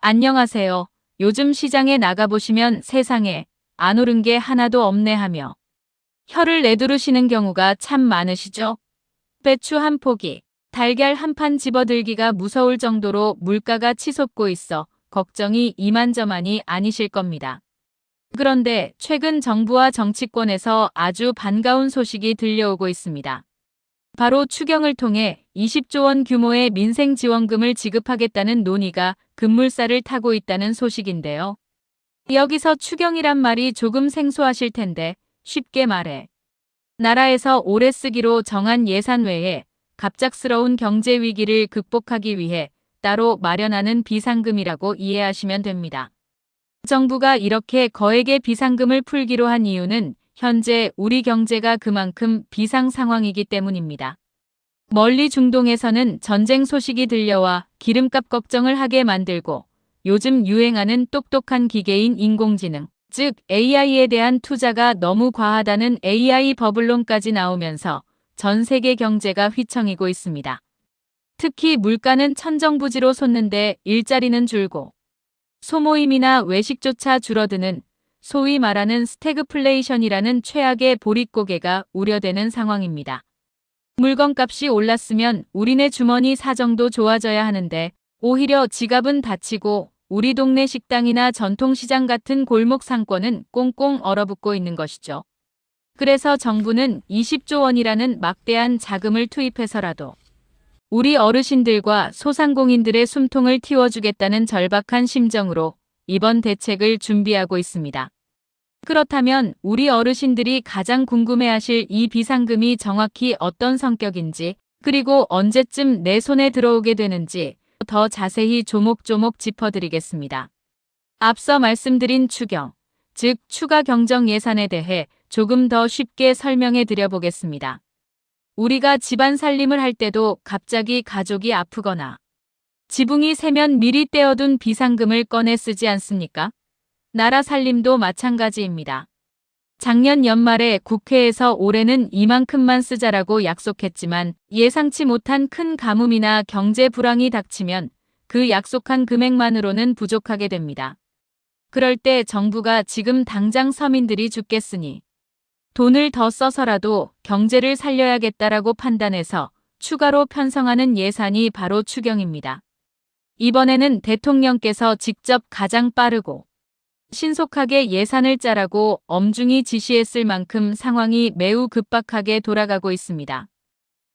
안녕하세요. 요즘 시장에 나가보시면 세상에 안 오른 게 하나도 없네 하며 혀를 내두르시는 경우가 참 많으시죠? 배추 한 포기, 달걀 한 판 집어들기가 무서울 정도로 물가가 치솟고 있어 걱정이 이만저만이 아니실 겁니다. 그런데 최근 정부와 정치권에서 아주 반가운 소식이 들려오고 있습니다. 바로 추경을 통해 20조 원 규모의 민생지원금을 지급하겠다는 논의가 급물살을 타고 있다는 소식인데요. 여기서 추경이란 말이 조금 생소하실 텐데 쉽게 말해 나라에서 올해 쓰기로 정한 예산 외에 갑작스러운 경제 위기를 극복하기 위해 따로 마련하는 비상금이라고 이해하시면 됩니다. 정부가 이렇게 거액의 비상금을 풀기로 한 이유는 현재 우리 경제가 그만큼 비상 상황이기 때문입니다. 멀리 중동에서는 전쟁 소식이 들려와 기름값 걱정을 하게 만들고 요즘 유행하는 똑똑한 기계인 인공지능, 즉 AI에 대한 투자가 너무 과하다는 AI 버블론까지 나오면서 전 세계 경제가 휘청이고 있습니다. 특히 물가는 천정부지로 솟는데 일자리는 줄고 소모임이나 외식조차 줄어드는 소위 말하는 스태그플레이션이라는 최악의 보릿고개가 우려되는 상황입니다. 물건값이 올랐으면 우리네 주머니 사정도 좋아져야 하는데 오히려 지갑은 다치고 우리 동네 식당이나 전통시장 같은 골목 상권은 꽁꽁 얼어붙고 있는 것이죠. 그래서 정부는 20조 원이라는 막대한 자금을 투입해서라도 우리 어르신들과 소상공인들의 숨통을 틔워주겠다는 절박한 심정으로 이번 대책을 준비하고 있습니다. 그렇다면 우리 어르신들이 가장 궁금해하실 이 비상금이 정확히 어떤 성격인지 그리고 언제쯤 내 손에 들어오게 되는지 더 자세히 조목조목 짚어드리겠습니다. 앞서 말씀드린 추경, 즉 추가 경정 예산에 대해 조금 더 쉽게 설명해 드려보겠습니다. 우리가 집안 살림을 할 때도 갑자기 가족이 아프거나 지붕이 새면 미리 떼어둔 비상금을 꺼내 쓰지 않습니까? 나라 살림도 마찬가지입니다. 작년 연말에 국회에서 올해는 이만큼만 쓰자라고 약속했지만 예상치 못한 큰 가뭄이나 경제 불황이 닥치면 그 약속한 금액만으로는 부족하게 됩니다. 그럴 때 정부가 지금 당장 서민들이 죽겠으니 돈을 더 써서라도 경제를 살려야겠다라고 판단해서 추가로 편성하는 예산이 바로 추경입니다. 이번에는 대통령께서 직접 가장 빠르고 신속하게 예산을 짜라고 엄중히 지시했을 만큼 상황이 매우 급박하게 돌아가고 있습니다.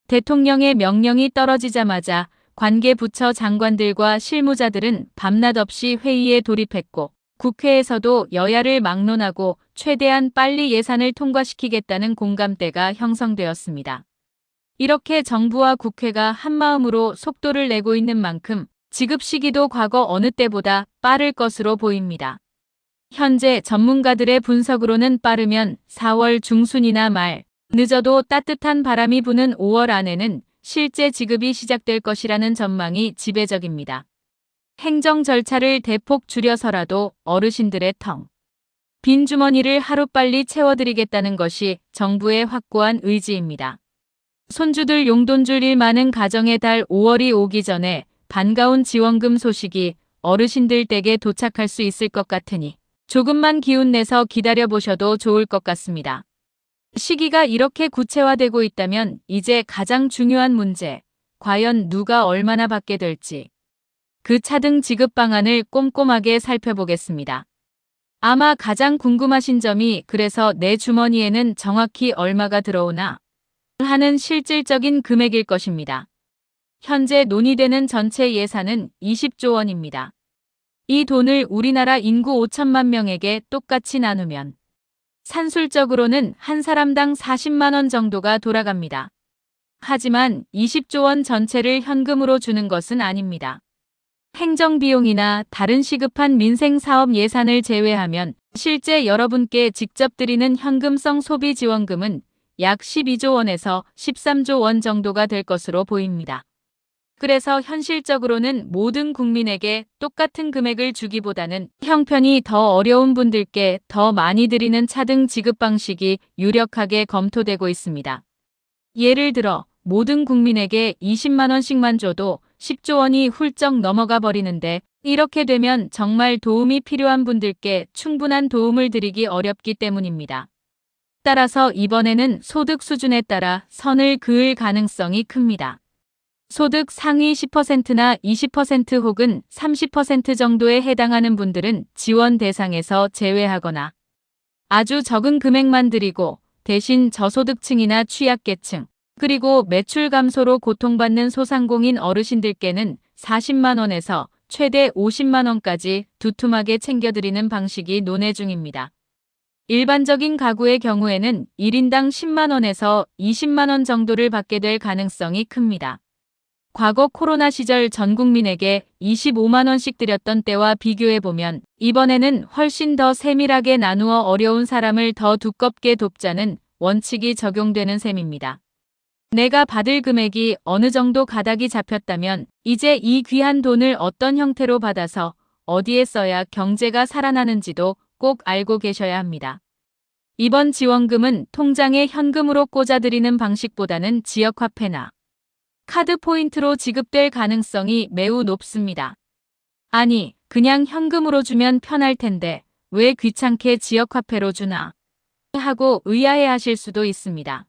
대통령의 명령이 떨어지자마자 관계 부처 장관들과 실무자들은 밤낮 없이 회의에 돌입했고 국회에서도 여야를 막론하고 최대한 빨리 예산을 통과시키겠다는 공감대가 형성되었습니다. 이렇게 정부와 국회가 한마음으로 속도를 내고 있는 만큼 지급 시기도 과거 어느 때보다 빠를 것으로 보입니다. 현재 전문가들의 분석으로는 빠르면 4월 중순이나 말, 늦어도 따뜻한 바람이 부는 5월 안에는 실제 지급이 시작될 것이라는 전망이 지배적입니다. 행정 절차를 대폭 줄여서라도 어르신들의 빈 주머니를 하루빨리 채워드리겠다는 것이 정부의 확고한 의지입니다. 손주들 용돈 줄 일 많은 가정의 달 5월이 오기 전에 반가운 지원금 소식이 어르신들 댁에 도착할 수 있을 것 같으니 조금만 기운내서 기다려보셔도 좋을 것 같습니다. 시기가 이렇게 구체화되고 있다면 이제 가장 중요한 문제, 과연 누가 얼마나 받게 될지 그 차등 지급 방안을 꼼꼼하게 살펴보겠습니다. 아마 가장 궁금하신 점이 그래서 내 주머니에는 정확히 얼마가 들어오나 하는 실질적인 금액일 것입니다. 현재 논의되는 전체 예산은 20조 원입니다. 이 돈을 우리나라 인구 5천만 명에게 똑같이 나누면 산술적으로는 한 사람당 40만 원 정도가 돌아갑니다. 하지만 20조 원 전체를 현금으로 주는 것은 아닙니다. 행정비용이나 다른 시급한 민생사업 예산을 제외하면 실제 여러분께 직접 드리는 현금성 소비지원금은 약 12조 원에서 13조 원 정도가 될 것으로 보입니다. 그래서 현실적으로는 모든 국민에게 똑같은 금액을 주기보다는 형편이 더 어려운 분들께 더 많이 드리는 차등 지급 방식이 유력하게 검토되고 있습니다. 예를 들어 모든 국민에게 20만 원씩만 줘도 10조 원이 훌쩍 넘어가 버리는데 이렇게 되면 정말 도움이 필요한 분들께 충분한 도움을 드리기 어렵기 때문입니다. 따라서 이번에는 소득 수준에 따라 선을 그을 가능성이 큽니다. 소득 상위 10%나 20% 혹은 30% 정도에 해당하는 분들은 지원 대상에서 제외하거나 아주 적은 금액만 드리고 대신 저소득층이나 취약계층, 그리고 매출 감소로 고통받는 소상공인 어르신들께는 40만 원에서 최대 50만 원까지 두툼하게 챙겨드리는 방식이 논의 중입니다. 일반적인 가구의 경우에는 1인당 10만 원에서 20만 원 정도를 받게 될 가능성이 큽니다. 과거 코로나 시절 전 국민에게 25만 원씩 드렸던 때와 비교해보면 이번에는 훨씬 더 세밀하게 나누어 어려운 사람을 더 두껍게 돕자는 원칙이 적용되는 셈입니다. 내가 받을 금액이 어느 정도 가닥이 잡혔다면 이제 이 귀한 돈을 어떤 형태로 받아서 어디에 써야 경제가 살아나는지도 꼭 알고 계셔야 합니다. 이번 지원금은 통장에 현금으로 꽂아드리는 방식보다는 지역화폐나 카드 포인트로 지급될 가능성이 매우 높습니다. 아니, 그냥 현금으로 주면 편할 텐데 왜 귀찮게 지역화폐로 주나 하고 의아해하실 수도 있습니다.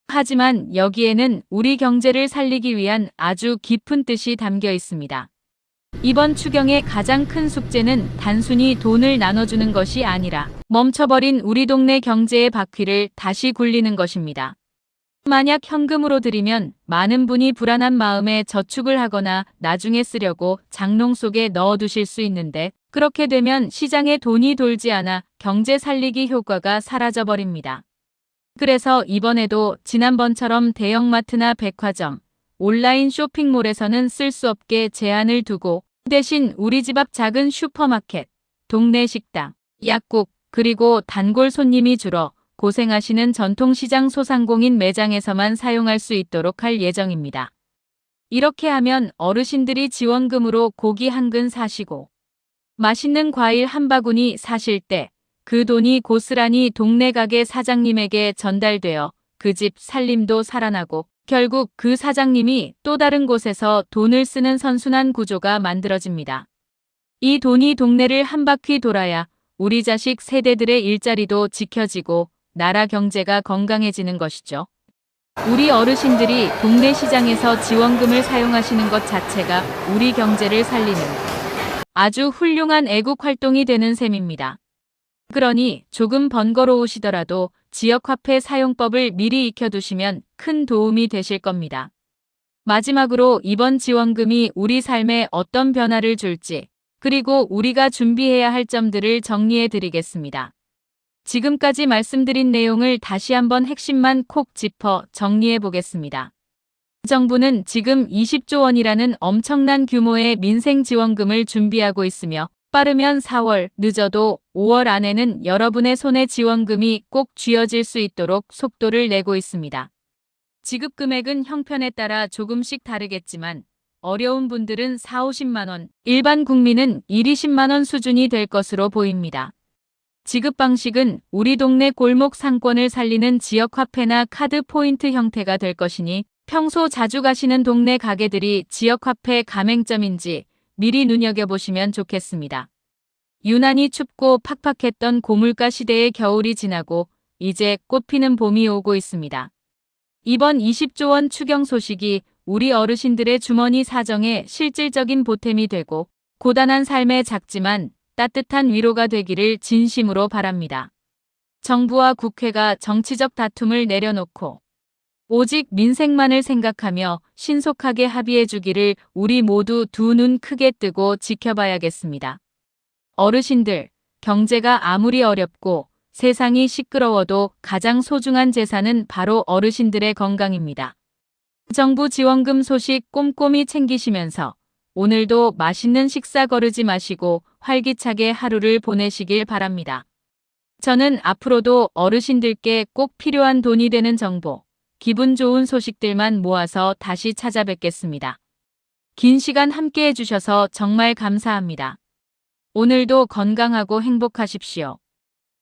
하지만 여기에는 우리 경제를 살리기 위한 아주 깊은 뜻이 담겨 있습니다. 이번 추경의 가장 큰 숙제는 단순히 돈을 나눠주는 것이 아니라 멈춰버린 우리 동네 경제의 바퀴를 다시 굴리는 것입니다. 만약 현금으로 드리면 많은 분이 불안한 마음에 저축을 하거나 나중에 쓰려고 장롱 속에 넣어두실 수 있는데 그렇게 되면 시장에 돈이 돌지 않아 경제 살리기 효과가 사라져버립니다. 그래서 이번에도 지난번처럼 대형마트나 백화점, 온라인 쇼핑몰에서는 쓸 수 없게 제한을 두고 대신 우리 집 앞 작은 슈퍼마켓, 동네 식당, 약국, 그리고 단골 손님이 줄어 고생하시는 전통시장 소상공인 매장에서만 사용할 수 있도록 할 예정입니다. 이렇게 하면 어르신들이 지원금으로 고기 한 근 사시고 맛있는 과일 한 바구니 사실 때 그 돈이 고스란히 동네 가게 사장님에게 전달되어 그 집 살림도 살아나고 결국 그 사장님이 또 다른 곳에서 돈을 쓰는 선순환 구조가 만들어집니다. 이 돈이 동네를 한 바퀴 돌아야 우리 자식 세대들의 일자리도 지켜지고 나라 경제가 건강해지는 것이죠. 우리 어르신들이 동네 시장에서 지원금을 사용하시는 것 자체가 우리 경제를 살리는 아주 훌륭한 애국 활동이 되는 셈입니다. 그러니 조금 번거로우시더라도 지역화폐 사용법을 미리 익혀두시면 큰 도움이 되실 겁니다. 마지막으로 이번 지원금이 우리 삶에 어떤 변화를 줄지, 그리고 우리가 준비해야 할 점들을 정리해 드리겠습니다. 지금까지 말씀드린 내용을 다시 한번 핵심만 콕 짚어 정리해 보겠습니다. 정부는 지금 20조 원이라는 엄청난 규모의 민생지원금을 준비하고 있으며 빠르면 4월, 늦어도 5월 안에는 여러분의 손에 지원금이 꼭 쥐어질 수 있도록 속도를 내고 있습니다. 지급 금액은 형편에 따라 조금씩 다르겠지만 어려운 분들은 4, 50만 원, 일반 국민은 1, 20만 원 수준이 될 것으로 보입니다. 지급 방식은 우리 동네 골목 상권을 살리는 지역화폐나 카드 포인트 형태가 될 것이니 평소 자주 가시는 동네 가게들이 지역화폐 가맹점인지 미리 눈여겨보시면 좋겠습니다. 유난히 춥고 팍팍했던 고물가 시대의 겨울이 지나고 이제 꽃피는 봄이 오고 있습니다. 이번 20조 원 추경 소식이 우리 어르신들의 주머니 사정에 실질적인 보탬이 되고 고단한 삶의 작지만 따뜻한 위로가 되기를 진심으로 바랍니다. 정부와 국회가 정치적 다툼을 내려놓고 오직 민생만을 생각하며 신속하게 합의해 주기를 우리 모두 두 눈 크게 뜨고 지켜봐야겠습니다. 어르신들, 경제가 아무리 어렵고 세상이 시끄러워도 가장 소중한 재산은 바로 어르신들의 건강입니다. 정부 지원금 소식 꼼꼼히 챙기시면서 오늘도 맛있는 식사 거르지 마시고 활기차게 하루를 보내시길 바랍니다. 저는 앞으로도 어르신들께 꼭 필요한 돈이 되는 정보, 기분 좋은 소식들만 모아서 다시 찾아뵙겠습니다. 긴 시간 함께 해주셔서 정말 감사합니다. 오늘도 건강하고 행복하십시오.